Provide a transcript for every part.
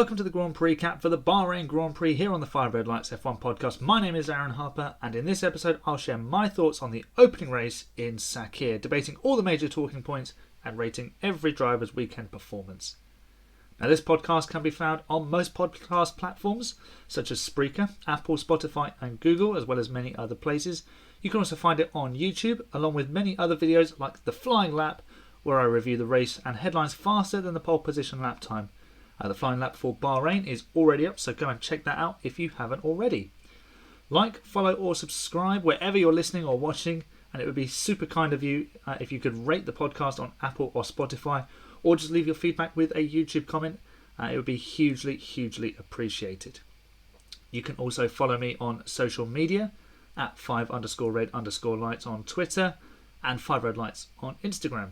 welcome to the Grand Prix-Cap for the Bahrain Grand Prix here on the Five Red Lights F1 podcast. My name is Aaron Harper, and in this episode I'll share my thoughts on the opening race in Sakhir, debating all the major talking points and rating every driver's weekend performance. Now, this podcast can be found on most podcast platforms such as Spreaker, Apple, Spotify and Google, as well as many other places. You can also find it on YouTube, along with many other videos like the Flying Lap, where I review the race and headlines faster than the pole position lap time. The Flying Lap for Bahrain is already up, so go and check that out if you haven't already. Like, follow or subscribe wherever you're listening or watching, and it would be super kind of you if you could rate the podcast on Apple or Spotify, or just leave your feedback with a YouTube comment. It would be hugely, hugely appreciated. You can also follow me on social media at 5_red_lights on Twitter and 5redlights on Instagram.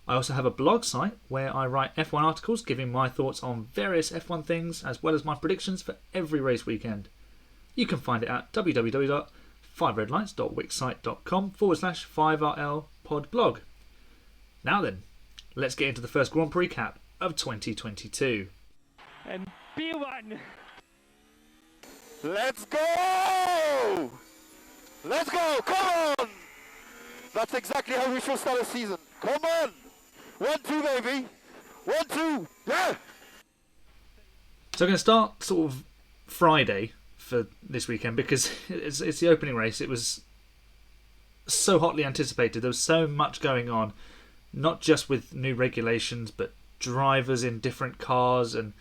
I also have a blog site where I write F1 articles giving my thoughts on various F1 things, as well as my predictions for every race weekend. You can find it at www.5redlights.wixsite.com/5RL podblog. Now then, let's get into the first Grand Prix Cap of 2022. And B1. Let's go! Let's go! Come on! That's exactly how we should start a season. Come on! 1-2, baby! 1-2! Yeah! So I'm going to start sort of Friday for this weekend because it's the opening race. It was so hotly anticipated. There was so much going on, not just with new regulations, but drivers in different cars, and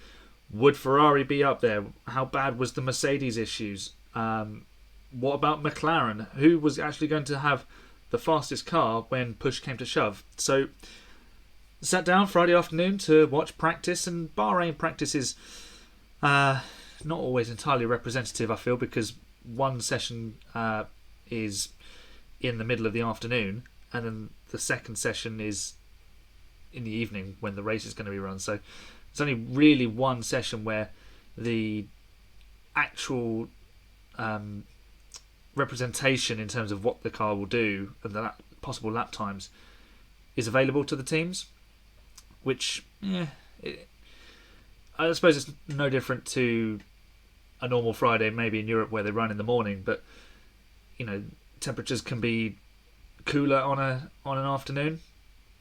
would Ferrari be up there? How bad was the Mercedes issues? What about McLaren? Who was actually going to have the fastest car when push came to shove? So sat down Friday afternoon to watch practice, and Bahrain practice is not always entirely representative, I feel, because one session is in the middle of the afternoon, and then the second session is in the evening when the race is going to be run. So it's only really one session where the actual representation in terms of what the car will do and the possible lap times is available to the teams, which I suppose it's no different to a normal Friday maybe in Europe where they run in the morning, but you know, temperatures can be cooler on an afternoon,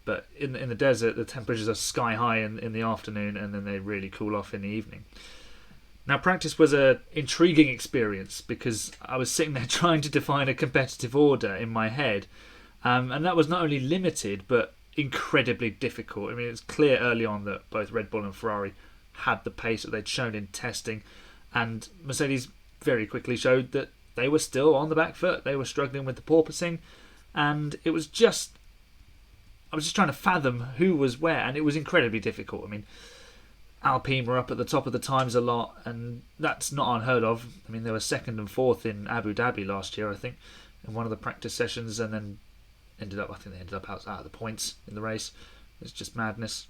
but in the desert the temperatures are sky high in the afternoon, and then they really cool off in the evening. Now, practice was an intriguing experience because I was sitting there trying to define a competitive order in my head, and that was not only limited but incredibly difficult. I mean, it's clear early on that both Red Bull and Ferrari had the pace that they'd shown in testing, and Mercedes very quickly showed that they were still on the back foot. They were struggling with the porpoising, and I was just trying to fathom who was where, and it was incredibly difficult. I mean, Alpine were up at the top of the times a lot, and that's not unheard of. I mean, they were second and fourth in Abu Dhabi last year, I think, in one of the practice sessions, and then I think they ended up out of the points in the race. It's just madness.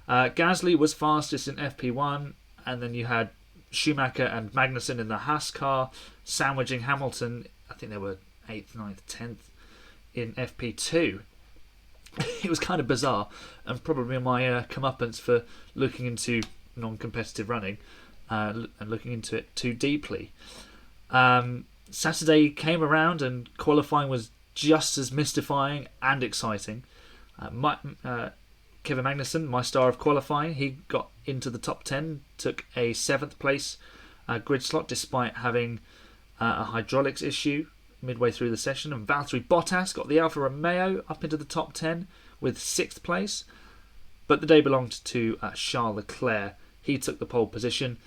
Gasly was fastest in FP1, and then you had Schumacher and Magnussen in the Haas car sandwiching Hamilton. I think they were 8th, 9th, 10th in FP2. It was kind of bizarre, and probably my comeuppance for looking into non-competitive running and looking into it too deeply. Saturday came around, and qualifying was just as mystifying and exciting. Kevin Magnussen, my star of qualifying, he got into the top 10, took a 7th place grid slot despite having a hydraulics issue midway through the session, and Valtteri Bottas got the Alfa Romeo up into the top 10 with 6th place. But the day belonged to Charles Leclerc. He took the pole position.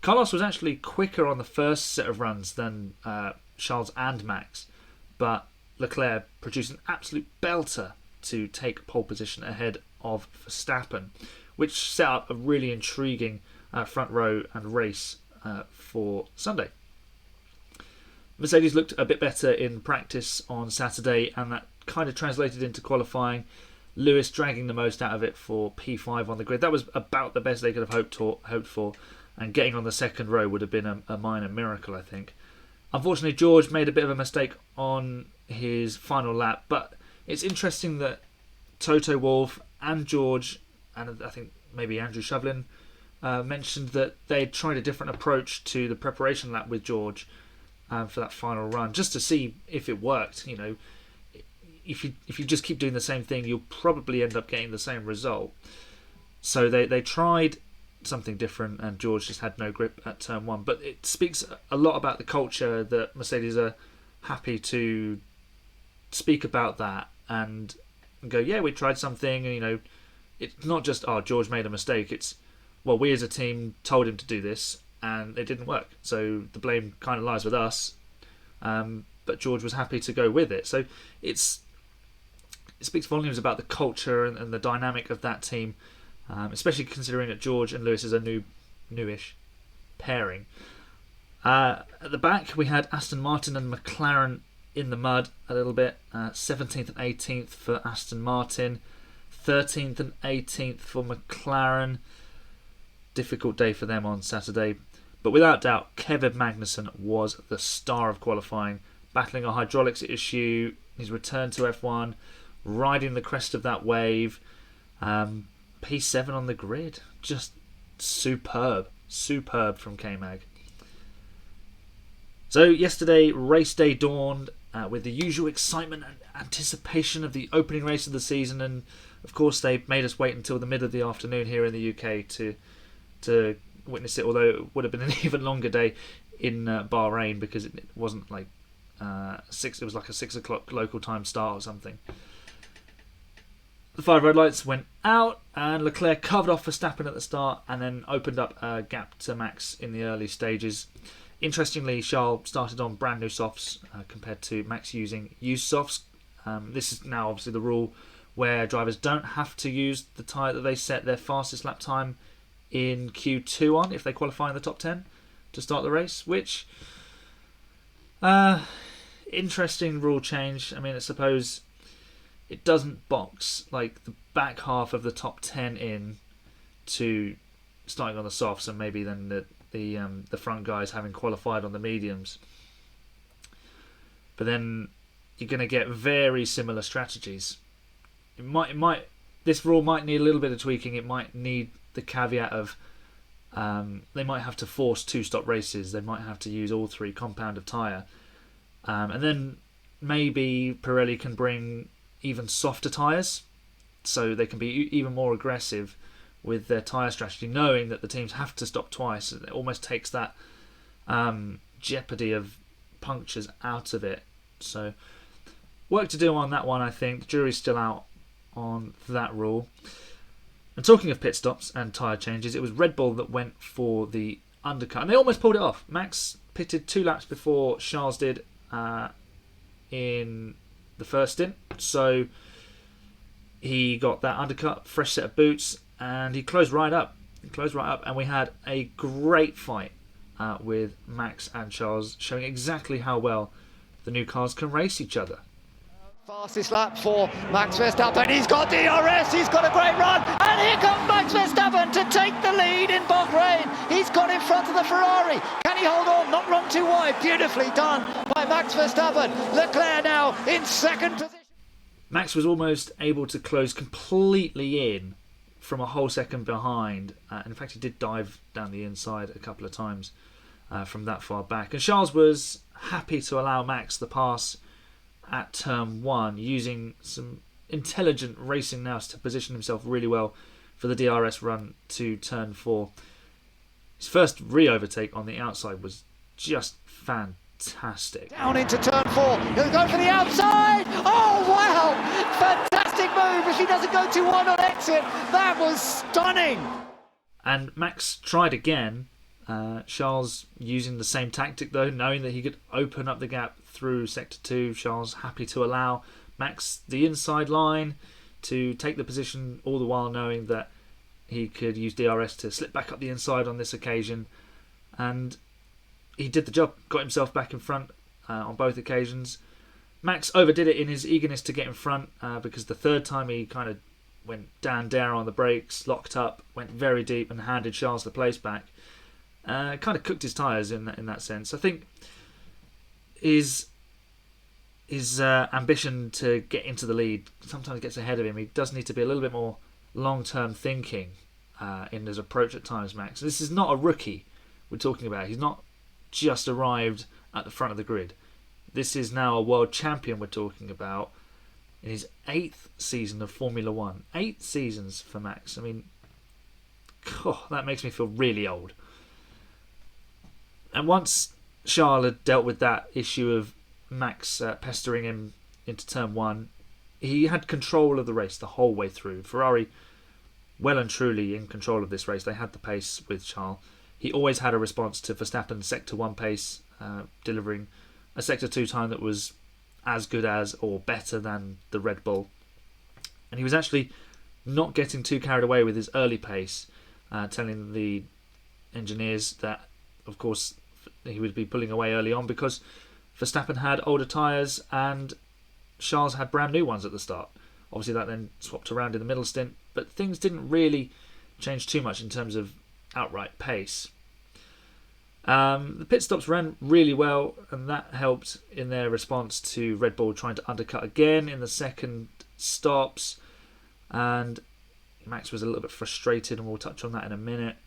Carlos was actually quicker on the first set of runs than Charles and Max, but Leclerc produced an absolute belter to take pole position ahead of Verstappen, which set up a really intriguing front row and race for Sunday. Mercedes looked a bit better in practice on Saturday, and that kind of translated into qualifying. Lewis dragging the most out of it for P5 on the grid. That was about the best they could have hoped for, and getting on the second row would have been a minor miracle, I think. Unfortunately, George made a bit of a mistake on his final lap, but it's interesting that Toto Wolff and George, and I think maybe Andrew Shovlin mentioned that they tried a different approach to the preparation lap with George for that final run, just to see if it worked. You know, if you just keep doing the same thing, you'll probably end up getting the same result. So they tried something different, and George just had no grip at turn 1. But it speaks a lot about the culture that Mercedes are happy to speak about that and go, yeah, we tried something, and you know, it's not just, oh, George made a mistake. It's, well, we as a team told him to do this and it didn't work, so the blame kind of lies with us. But George was happy to go with it. So it speaks volumes about the culture and the dynamic of that team, especially considering that George and Lewis is a newish pairing. At the back, we had Aston Martin and McLaren in the mud a little bit. 17th and 18th for Aston Martin, 13th and 18th for McLaren. Difficult day for them on Saturday, but without doubt Kevin Magnussen was the star of qualifying, battling a hydraulics issue, his return to F1, riding the crest of that wave. P7 on the grid, just superb from K-Mag. So yesterday, race day dawned with the usual excitement and anticipation of the opening race of the season, and of course they made us wait until the middle of the afternoon here in the UK to witness it, although it would have been an even longer day in Bahrain, because it wasn't like 6, it was like a 6 o'clock local time start or something. The 5 red lights went out and Leclerc covered off Verstappen at the start and then opened up a gap to Max in the early stages. Interestingly, Charles started on brand new softs compared to Max using used softs. This is now obviously the rule where drivers don't have to use the tyre that they set their fastest lap time in Q2 on if they qualify in the top 10 to start the race, which interesting rule change. I mean, I suppose it doesn't box like the back half of the top 10 in to starting on the softs, and maybe then the front guys having qualified on the mediums. But then you're going to get very similar strategies. This rule might need a little bit of tweaking. It might need the caveat of they might have to force 2-stop races. They might have to use all 3 compound of tyre, and then maybe Pirelli can bring even softer tyres, so they can be even more aggressive with their tyre strategy, knowing that the teams have to stop twice. It almost takes that jeopardy of punctures out of it. So work to do on that one, I think. The jury's still out on that rule. And talking of pit stops and tyre changes, it was Red Bull that went for the undercut, and they almost pulled it off. Max pitted 2 laps before Charles did in the first stint, so he got that undercut, fresh set of boots, and he closed right up. And we had a great fight with Max and Charles, showing exactly how well the new cars can race each other. Fastest lap for Max Verstappen. He's got DRS, he's got a great run, and here comes Max Verstappen to take the lead in Bahrain. He's got in front of the Ferrari. Can he hold on? Not run too wide. Beautifully done by Max Verstappen. Leclerc now in second position. Max was almost able to close completely in from a whole second behind. In fact, he did dive down the inside a couple of times from that far back. And Charles was happy to allow Max the pass at turn 1, using some intelligent racing now to position himself really well for the DRS run to turn 4. His first re-overtake on the outside was just fantastic. Down into turn 4, he'll go for the outside. Oh wow, fantastic move. If he doesn't go too wide on exit, that was stunning. And Max tried again. Charles using the same tactic though, knowing that he could open up the gap through sector 2. Charles happy to allow Max the inside line to take the position, all the while knowing that he could use DRS to slip back up the inside on this occasion, and he did the job, got himself back in front on both occasions. Max overdid it in his eagerness to get in front because the third time he kind of went down dare on the brakes, locked up, went very deep and handed Charles the place back. Kind of cooked his tyres in that sense. I think his ambition to get into the lead sometimes gets ahead of him. He does need to be a little bit more long-term thinking. in his approach at times, Max. This is not a rookie we're talking about. He's not just arrived at the front of the grid. This is now a world champion we're talking about in his 8th season of Formula One. 8 seasons for Max. I mean, that makes me feel really old. And once Charles had dealt with that issue of Max pestering him into turn 1, he had control of the race the whole way through. Ferrari, well and truly in control of this race. They had the pace with Charles. He always had a response to Verstappen's Sector 1 pace, delivering a Sector 2 time that was as good as or better than the Red Bull. And he was actually not getting too carried away with his early pace, telling the engineers that, of course, he would be pulling away early on because Verstappen had older tyres and Charles had brand new ones at the start. Obviously that then swapped around in the middle stint, but things didn't really change too much in terms of outright pace. The pit stops ran really well, and that helped in their response to Red Bull trying to undercut again in the second stops, and Max was a little bit frustrated, and we'll touch on that in a minute.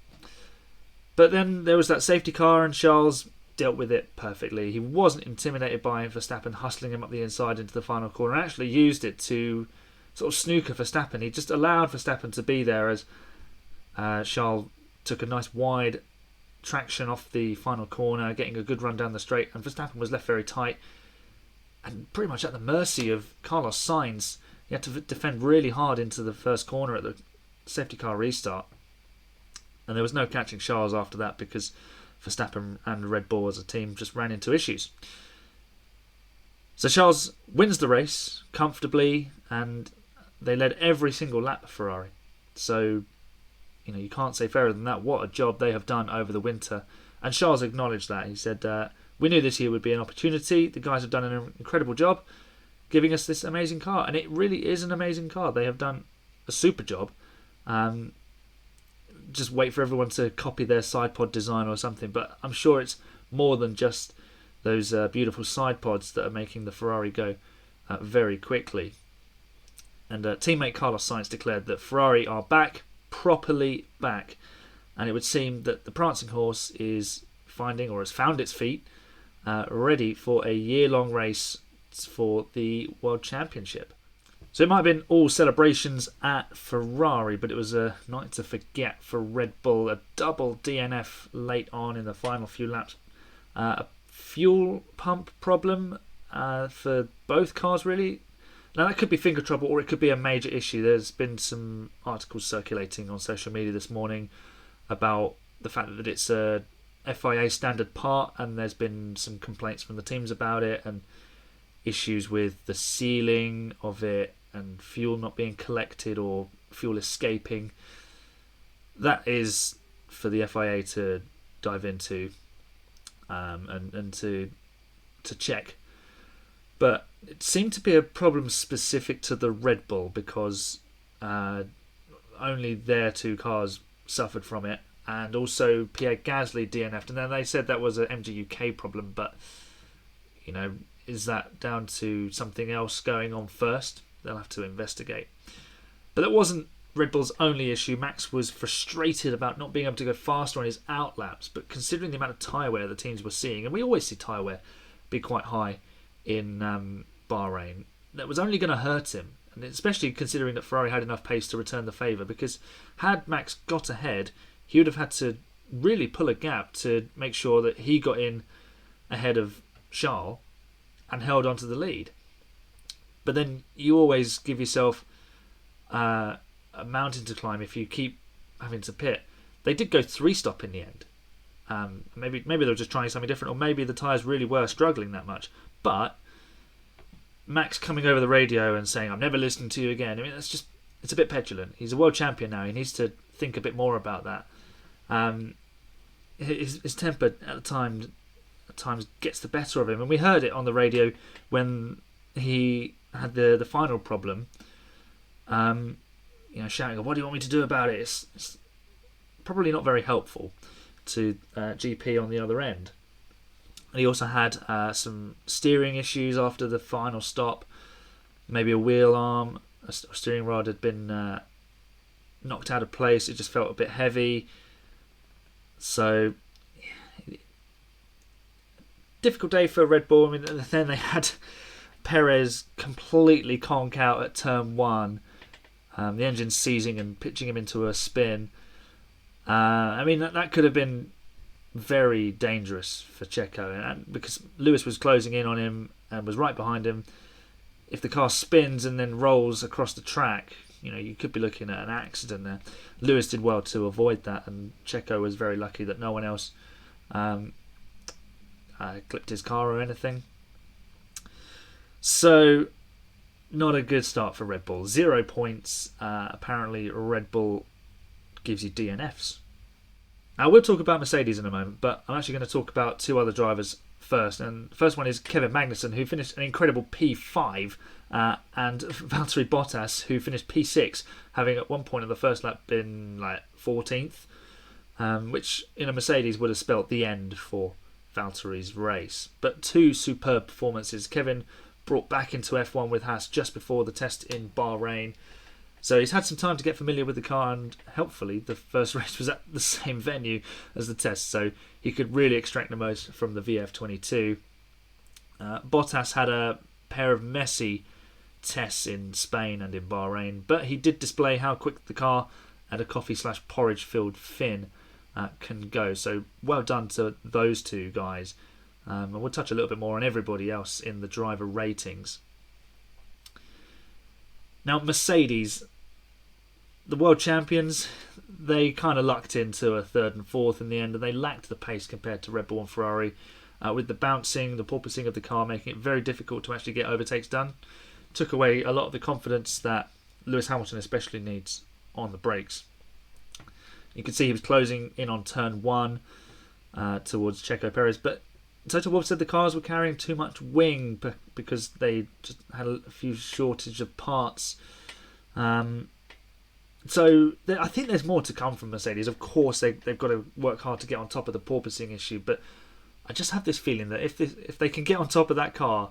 But then there was that safety car, and Charles dealt with it perfectly. He wasn't intimidated by Verstappen hustling him up the inside into the final corner, and actually used it to sort of snooker Verstappen. He just allowed Verstappen to be there as Charles took a nice wide traction off the final corner, getting a good run down the straight, and Verstappen was left very tight and pretty much at the mercy of Carlos Sainz. He had to defend really hard into the first corner at the safety car restart, and there was no catching Charles after that because Verstappen and Red Bull as a team just ran into issues. So Charles wins the race comfortably, and they led every single lap of Ferrari. So you can't say fairer than that. What a job they have done over the winter. And Charles acknowledged that. He said, we knew this year would be an opportunity. The guys have done an incredible job giving us this amazing car. And it really is an amazing car. They have done a super job. Just wait for everyone to copy their side pod design or something. But I'm sure it's more than just those beautiful side pods that are making the Ferrari go very quickly. And teammate Carlos Sainz declared that Ferrari are back, properly back, and it would seem that the prancing horse is finding, or has found its feet, ready for a year-long race for the World Championship. So it might have been all celebrations at Ferrari, but it was a night to forget for Red Bull. A double DNF late on in the final few laps. A fuel pump problem for both cars, really. Now, that could be finger trouble or it could be a major issue. There's been some articles circulating on social media this morning about the fact that it's a FIA standard part, and there's been some complaints from the teams about it and issues with the sealing of it and fuel not being collected or fuel escaping. That is for the FIA to dive into and to check. But it seemed to be a problem specific to the Red Bull because only their two cars suffered from it, and also Pierre Gasly DNF'd. And then they said that was an MG UK problem, but is that down to something else going on first? They'll have to investigate. But that wasn't Red Bull's only issue. Max was frustrated about not being able to go faster on his out laps, but considering the amount of tyre wear the teams were seeing, and we always see tyre wear be quite high in Bahrain, that was only going to hurt him, and especially considering that Ferrari had enough pace to return the favour, because had Max got ahead, he would have had to really pull a gap to make sure that he got in ahead of Charles and held on to the lead. But then you always give yourself a mountain to climb if you keep having to pit. They did go 3-stop in the end. Maybe they were just trying something different, or maybe the tyres really were struggling that much. But Max coming over the radio and saying, "I'm never listening to you again," I mean, it's a bit petulant. He's a world champion now. He needs to think a bit more about that. His temper at times gets the better of him, and we heard it on the radio when he had the final problem. Shouting, "What do you want me to do about it?" It's probably not very helpful to GP on the other end. And he also had some steering issues after the final stop. Maybe a wheel arm, a steering rod had been knocked out of place. It just felt a bit heavy. So, difficult day for Red Bull. I mean, and then they had Perez completely conk out at turn 1. The engine seizing and pitching him into a spin. I mean, that could have been very dangerous for Checo, and because Lewis was closing in on him and was right behind him. If the car spins and then rolls across the track, you could be looking at an accident there. Lewis did well to avoid that, and Checo was very lucky that no one else clipped his car or anything. So, not a good start for Red Bull. 0 points. Apparently, Red Bull gives you DNFs. Now, we'll talk about Mercedes in a moment, but I'm actually going to talk about 2 other drivers first. And the first one is Kevin Magnussen, who finished an incredible P5, and Valtteri Bottas, who finished P6, having at one point in the first lap been like 14th, which in a Mercedes would have spelt the end for Valtteri's race. But 2 superb performances. Kevin brought back into F1 with Haas just before the test in Bahrain. So he's had some time to get familiar with the car, and helpfully the first race was at the same venue as the test, so he could really extract the most from the VF22. Bottas had a pair of messy tests in Spain and in Bahrain, but he did display how quick the car at a coffee/porridge filled fin can go. So well done to those 2 guys. And we'll touch a little bit more on everybody else in the driver ratings. Now, Mercedes, the world champions, they kind of lucked into a 3rd and 4th in the end, and they lacked the pace compared to Red Bull and Ferrari, with the bouncing, the porpoising of the car making it very difficult to actually get overtakes done. Took away a lot of the confidence that Lewis Hamilton especially needs on the brakes. You can see he was closing in on turn 1 towards Checo Perez, but Toto Wolff said the cars were carrying too much wing because they just had a few shortage of parts. So I think there's more to come from Mercedes. Of course, they've got to work hard to get on top of the porpoising issue, but I just have this feeling that if they can get on top of that car,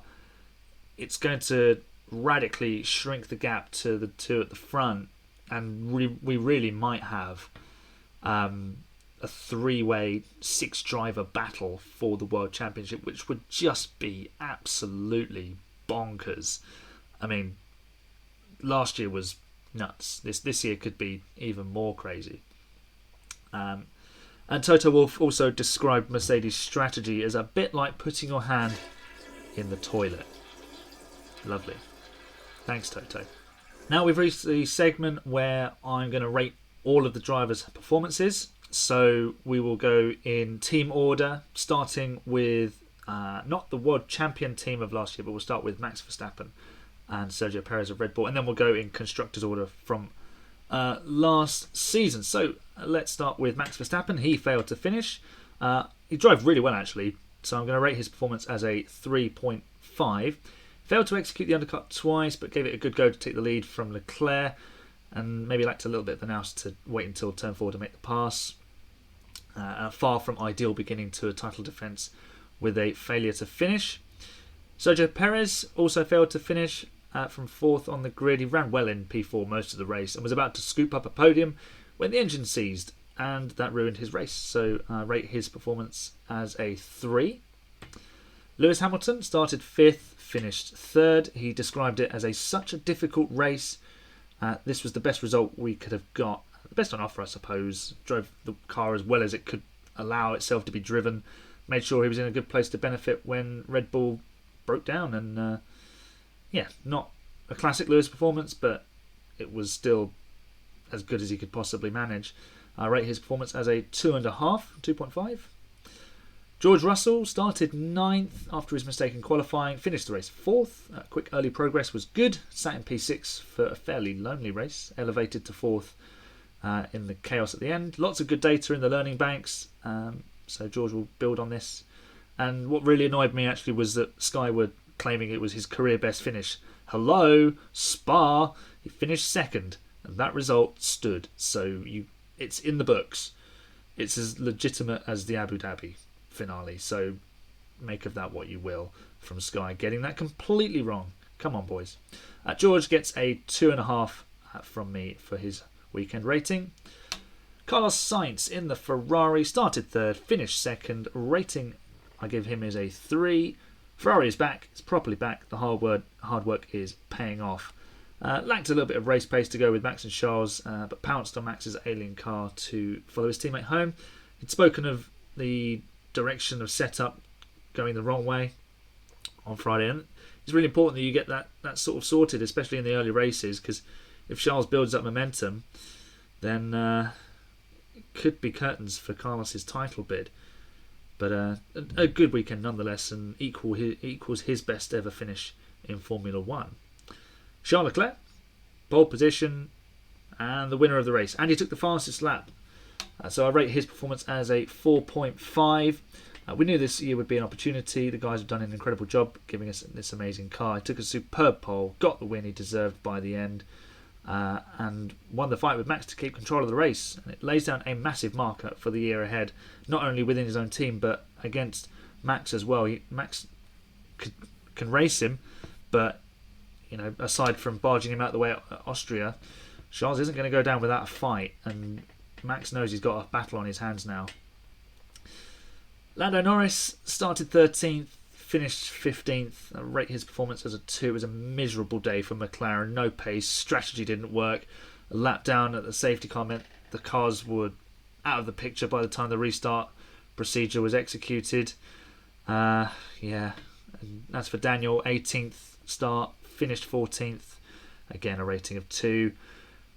it's going to radically shrink the gap to the 2 at the front, and we really might have a 3-way 6-driver battle for the World Championship, which would just be absolutely bonkers. I mean, last year was nuts. This year could be even more crazy. And Toto Wolff also described Mercedes' strategy as a bit like putting your hand in the toilet. Lovely. Thanks, Toto. Now we've reached the segment where I'm going to rate all of the drivers' performances. So we will go in team order, starting with not the world champion team of last year, but we'll start with Max Verstappen and Sergio Perez of Red Bull, and then we'll go in constructors order from last season. So let's start with Max Verstappen. He failed to finish. He drove really well, actually, so I'm going to rate his performance as a 3.5. Failed to execute the undercut twice, but gave it a good go to take the lead from Leclerc, and maybe lacked a little bit of the nous to wait until turn 4 to make the pass. Far from ideal beginning to a title defence with a failure to finish. Sergio Perez also failed to finish from 4th on the grid. He ran well in P4 most of the race and was about to scoop up a podium when the engine seized, and that ruined his race. So rate his performance as a 3. Lewis Hamilton started 5th, finished 3rd. He described it as such a difficult race. This was the best result we could have got. The best on offer, I suppose. Drove the car as well as it could allow itself to be driven. Made sure he was in a good place to benefit when Red Bull broke down. And not a classic Lewis performance, but it was still as good as he could possibly manage. I rate his performance as a 2.5. George Russell started 9th after his mistake in qualifying, finished the race 4th. Quick early progress was good, sat in P6 for a fairly lonely race, elevated to 4th in the chaos at the end. Lots of good data in the learning banks, so George will build on this. And what really annoyed me actually was that Sky were claiming it was his career best finish. Hello, Spa, he finished 2nd, and that result stood. So it's in the books. It's as legitimate as the Abu Dhabi finale, so make of that what you will from Sky getting that completely wrong. Come on, boys. George gets a 2.5 from me for his weekend rating. Carlos Sainz in the Ferrari started third, finished second. Rating I give him is a 3. Ferrari is back, it's properly back. The hard work is paying off. Lacked a little bit of race pace to go with Max and Charles, but pounced on Max's alien car to follow his teammate home. He'd spoken of the direction of setup going the wrong way on Friday, and it's really important that you get that sort of sorted, especially in the early races, because if Charles builds up momentum, then it could be curtains for Carlos's title bid. But a good weekend nonetheless, and equals his best ever finish in Formula 1. Charles Leclerc, pole position, and the winner of the race. And he took the fastest lap. So I rate his performance as a 4.5. We knew this year would be an opportunity. The guys have done an incredible job giving us this amazing car. He took a superb pole, got the win he deserved by the end, and won the fight with Max to keep control of the race. And it lays down a massive marker for the year ahead, not only within his own team, but against Max as well. Max can race him, but aside from barging him out the way at Austria, Charles isn't going to go down without a fight, and Max knows he's got a battle on his hands now. Lando Norris started 13th, finished 15th. I rate his performance as a 2. It was a miserable day for McLaren. No pace, strategy didn't work. A lap down at the safety car meant the cars were out of the picture by the time the restart procedure was executed. And as for Daniel, 18th start, finished 14th. Again, a rating of 2.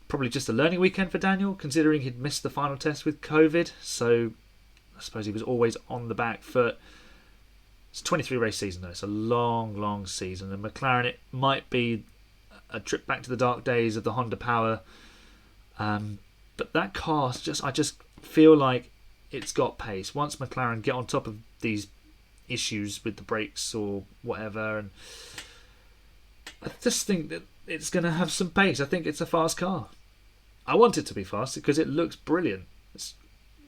Probably just a learning weekend for Daniel, considering he'd missed the final test with COVID. So I suppose he was always on the back foot. It's a 23 race season though. It's a long, long season. And McLaren, it might be a trip back to the dark days of the Honda power. But that car, I just feel like it's got pace. Once McLaren get on top of these issues with the brakes or whatever, and I just think that it's going to have some pace. I think it's a fast car. I want it to be fast because it looks brilliant.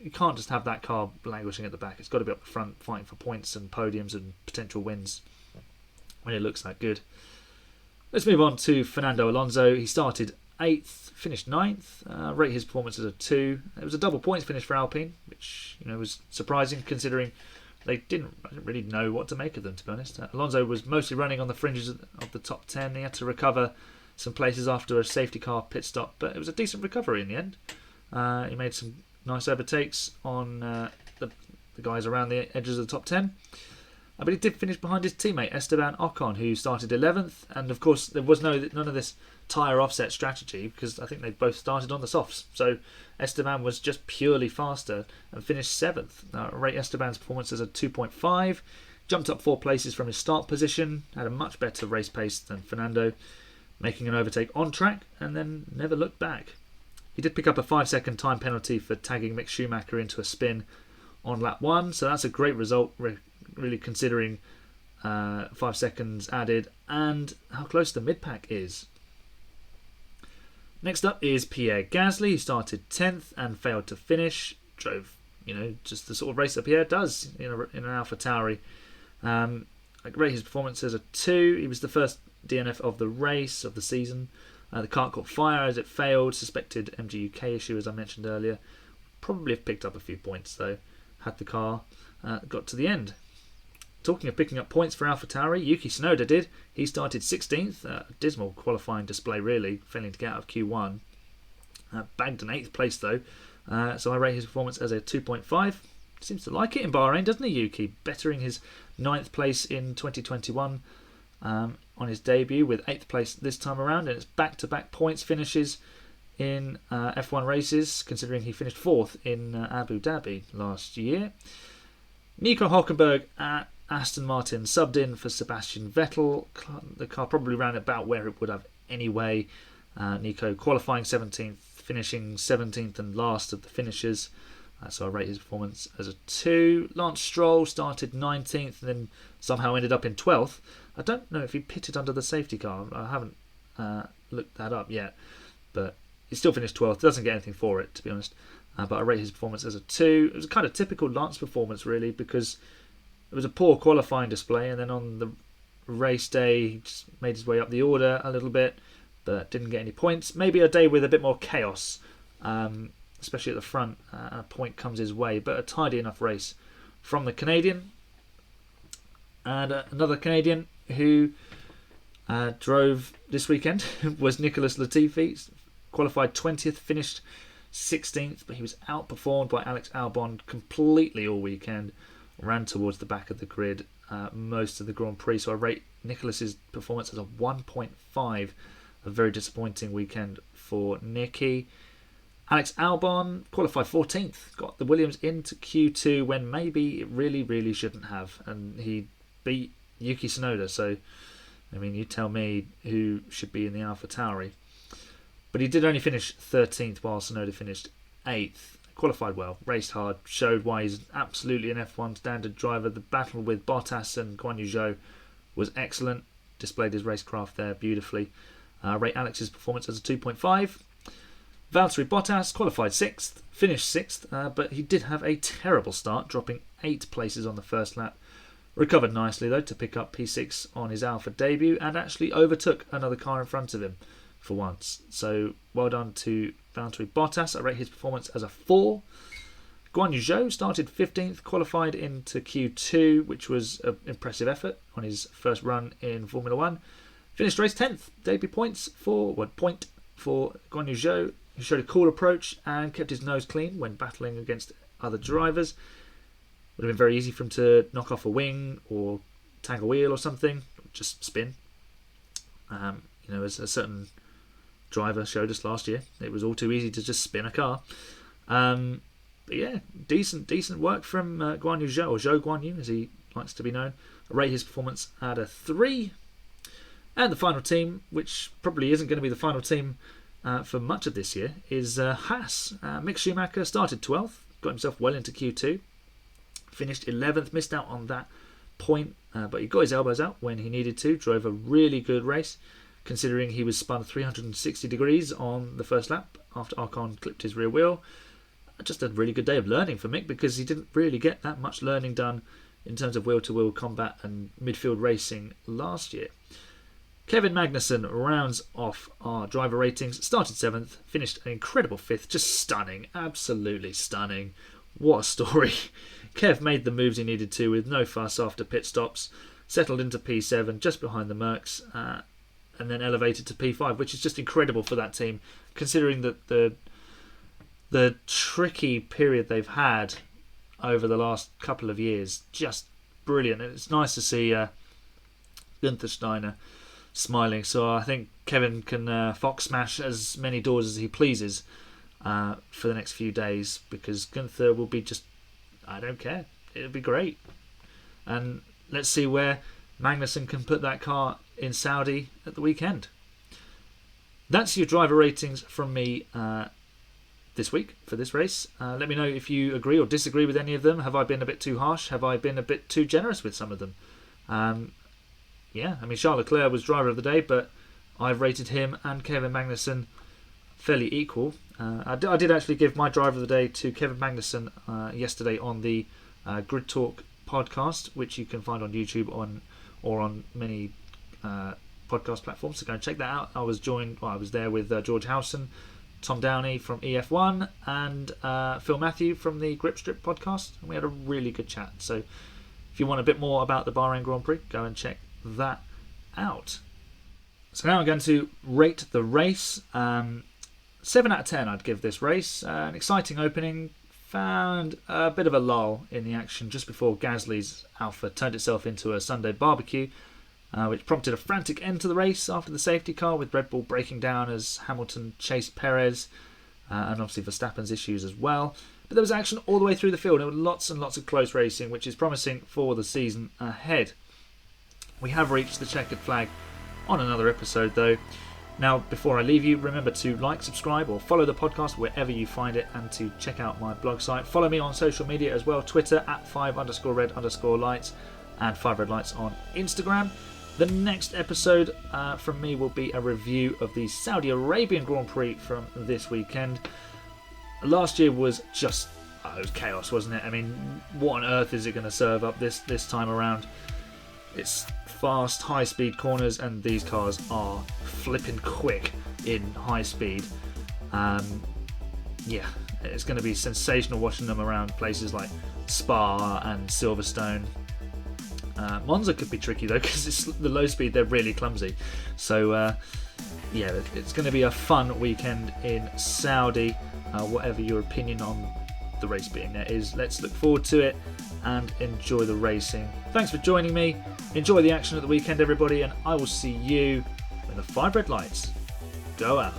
You can't just have that car languishing at the back. It's got to be up the front, fighting for points and podiums and potential wins when it looks that good. Let's move on to Fernando Alonso. He started 8th, finished 9th. Rate his performance as a 2. It was a double points finish for Alpine, which was surprising considering I didn't really know what to make of them, to be honest. Alonso was mostly running on the fringes of the top 10. He had to recover some places after a safety car pit stop, but it was a decent recovery in the end. He made some nice overtakes on the guys around the edges of the top 10. But he did finish behind his teammate Esteban Ocon, who started 11th. And of course, there was none of this tyre offset strategy because I think they both started on the softs. So Esteban was just purely faster and finished 7th. I rate Esteban's performance as a 2.5. Jumped up 4 places from his start position. Had a much better race pace than Fernando, making an overtake on track and then never looked back. He did pick up a 5-second time penalty for tagging Mick Schumacher into a spin on lap 1. So that's a great result, really considering 5 seconds added and how close the mid-pack is. Next up is Pierre Gasly. He started 10th and failed to finish. Drove, just the sort of race that Pierre does in an AlphaTauri. I rate his performance as a 2. He was the first DNF of the race, of the season. The car caught fire as it failed. Suspected MGUK issue, as I mentioned earlier. Probably have picked up a few points, though, had the car got to the end. Talking of picking up points for AlphaTauri, Yuki Tsunoda did. He started 16th. A dismal qualifying display, really, failing to get out of Q1. Bagged an 8th place, though. So I rate his performance as a 2.5. Seems to like it in Bahrain, doesn't he, Yuki? Bettering his 9th place in 2021 on his debut with 8th place this time around. And it's back-to-back points finishes in F1 races, considering he finished 4th in Abu Dhabi last year. Nico Hülkenberg at Aston Martin subbed in for Sebastian Vettel. The car probably ran about where it would have anyway. Nico qualifying 17th, finishing 17th and last of the finishers. So I rate his performance as a 2. Lance Stroll started 19th and then somehow ended up in 12th. I don't know if he pitted under the safety car. I haven't looked that up yet. But he still finished 12th. Doesn't get anything for it, to be honest. But I rate his performance as a 2. It was a kind of typical Lance performance, really, because it was a poor qualifying display, and then on the race day he just made his way up the order a little bit, but didn't get any points. Maybe a day with a bit more chaos especially at the front. A point comes his way, but a tidy enough race from the Canadian. And another Canadian who drove this weekend was Nicholas Latifi. Qualified 20th, finished 16th, but he was outperformed by Alex Albon completely all weekend. Ran towards the back of the grid most of the Grand Prix, so I rate Nicholas's performance as a 1.5. A very disappointing weekend for Nicky. Alex Albon qualified 14th, got the Williams into Q2 when maybe it really shouldn't have, and he beat Yuki Tsunoda, so I mean, you tell me who should be in the AlphaTauri. But he did only finish 13th while Tsunoda finished 8th. Qualified well, raced hard, showed why he's absolutely an F1 standard driver. The battle with Bottas and Guan Yu Zhou was excellent, displayed his racecraft there beautifully. Rate Alex's performance as a 2.5. Valtteri Bottas qualified 6th, finished 6th, but he did have a terrible start, dropping 8 places on the first lap. Recovered nicely though to pick up P6 on his Alpha debut and actually overtook another car in front of him for once. So well done to Valtteri Bottas. I rate his performance as a 4. Guan Yu Zhou started 15th, qualified into Q2, which was an impressive effort on his first run in Formula 1. Finished race 10th. Debut point for Guan Yu Zhou, who showed a cool approach and kept his nose clean when battling against other drivers. Would have been very easy for him to knock off a wing or tag a wheel or something, just spin. As a certain driver showed us last year, it was all too easy to just spin a car. But yeah, decent work from Guan Yu Zhou, or Zhou Guan Yu as he likes to be known. I rate his performance at a 3. And the final team, which probably isn't going to be the final team for much of this year, is Haas. Mick Schumacher started 12th, got himself well into Q2, finished 11th, missed out on that point, but he got his elbows out when he needed to, drove a really good race, considering he was spun 360 degrees on the first lap after Ocon clipped his rear wheel. Just a really good day of learning for Mick, because he didn't really get that much learning done in terms of wheel-to-wheel combat and midfield racing last year. Kevin Magnussen rounds off our driver ratings, started 7th, finished an incredible 5th, just stunning, absolutely stunning. What a story. Kev made the moves he needed to with no fuss after pit stops, settled into P7 just behind the Mercs, and then elevated to P5, which is just incredible for that team, considering that the tricky period they've had over the last couple of years. Just brilliant. And it's nice to see Gunther Steiner smiling. So I think Kevin can fox smash as many doors as he pleases for the next few days, because Gunther will be just, I don't care. It'll be great. And let's see where Magnussen can put that car in Saudi at the weekend. That's your driver ratings from me this week for this race. Let me know if you agree or disagree with any of them. Have I been a bit too harsh? Have I been a bit too generous with some of them? Charles Leclerc was driver of the day, but I've rated him and Kevin Magnussen fairly equal. I did actually give my driver of the day to Kevin Magnussen yesterday on the Grid Talk podcast, which you can find on YouTube or on many podcast platforms. So go and check that out. I was there with George Howson, Tom Downey from EF1, and Phil Matthew from the Grip Strip podcast, and we had a really good chat. So if you want a bit more about the Bahrain Grand Prix, go and check that out. So now I'm going to rate the race. 7 out of 10 I'd give this race. An exciting opening. Found a bit of a lull in the action just before Gasly's Alpha turned itself into a Sunday barbecue, which prompted a frantic end to the race after the safety car, with Red Bull breaking down as Hamilton chased Perez, and obviously Verstappen's issues as well. But there was action all the way through the field. There were lots and lots of close racing, which is promising for the season ahead. We have reached the checkered flag on another episode though. Now, before I leave you, remember to like, subscribe or follow the podcast wherever you find it, and to check out my blog site. Follow me on social media as well, Twitter at 5_red_lights and 5redlights on Instagram. The next episode from me will be a review of the Saudi Arabian Grand Prix from this weekend. Last year was just it was chaos, wasn't it? I mean, what on earth is it going to serve up this time around? It's fast, high-speed corners, and these cars are flipping quick in high speed. yeah, it's going to be sensational watching them around places like Spa and Silverstone. Monza could be tricky though, because it's the low speed, they're really clumsy. So yeah, it's going to be a fun weekend in Saudi. Whatever your opinion on the race being there is, let's look forward to it and enjoy the racing. Thanks for joining me. Enjoy the action at the weekend, everybody, and I will see you when the 5 red lights go out.